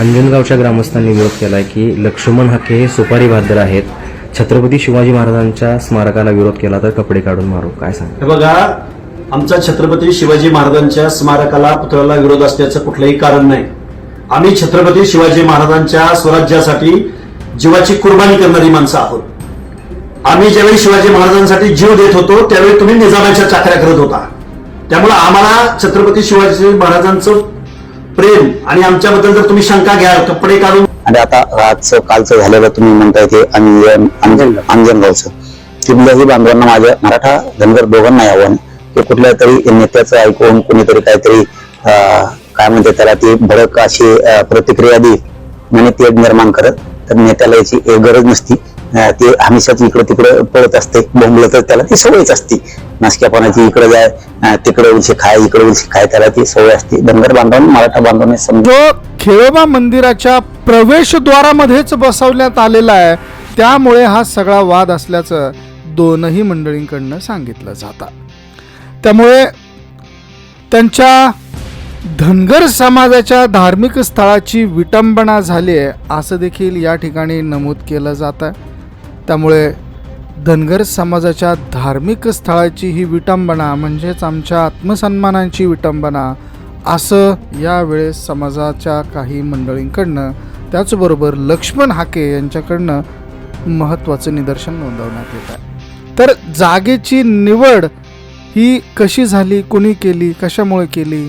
अंजनगावच्या ग्रामस्थांनी विरोध केलाय की लक्ष्मण हाके हे सुपारी बादर आहेत. छत्रपती शिवाजी महाराजांच्या स्मारकाला विरोध केला तर कपडे काढून मारू. काय सांग? हे बघा, आमचा छत्रपती शिवाजी महाराजांच्या स्मारकाला पुतळ्याला विरोध असल्याचं कुठलंही कारण नाही. आम्ही छत्रपती शिवाजी महाराजांच्या स्वराज्यासाठी जीवाची कुर्बानी करणारी माणसं आहोत. आम्ही ज्यावेळी शिवाजी महाराजांसाठी जीव देत होतो त्यावेळी तुम्ही निजामाच्या चाकऱ्या करत होता. त्यामुळे आम्हाला छत्रपती शिवाजी महाराजांचं प्रेम आणि आमच्याबद्दल जर तुम्ही शंका घ्याल कपडे काढून. आणि आता आजचं कालचं झालेलं तुम्ही म्हणताय ते अंजनगावचं तिथल्याही बांधवांना माझ्या मराठा धनगर दोघांना आव्हान की कुठल्या तरी नेत्याचं ऐकून कोणीतरी काहीतरी काय म्हणते त्याला ती भडक अशी प्रतिक्रिया दी आणि ते निर्माण करत तर नेत्याला याची गरज नसती. ते हमेशाच इकडे तिकडे पळत असते, बोंबलं तर त्याला ती सवयच असते. नासक्यापणाची इकडे जाय तिकडे उलशी खाय इकडे उलशी खाय त्याला ती सवय असते. धनगर बांधवांनी मराठा बांधवांनी जो खेळोबा मंदिराच्या प्रवेशद्वारामध्येच बसवण्यात आलेला आहे त्यामुळे हा सगळा वाद असल्याचं दोनही मंडळींकडनं सांगितलं जातं. त्यामुळे त्यांच्या धनगर समाजाच्या धार्मिक स्थळाची विटंबना झाली आहे असं देखील या ठिकाणी नमूद केलं जातं. त्यामुळे धनगर समाजाच्या धार्मिक स्थळाची ही विटंबना म्हणजेच आमच्या आत्मसन्मानाची विटंबना असं यावेळेस समाजाच्या काही मंडळींकडनं त्याचबरोबर लक्ष्मण हाके यांच्याकडनं महत्त्वाचं निदर्शन नोंदवण्यात येत आहे. तर जागेची निवड ही कशी झाली, कोणी केली, कशामुळे केली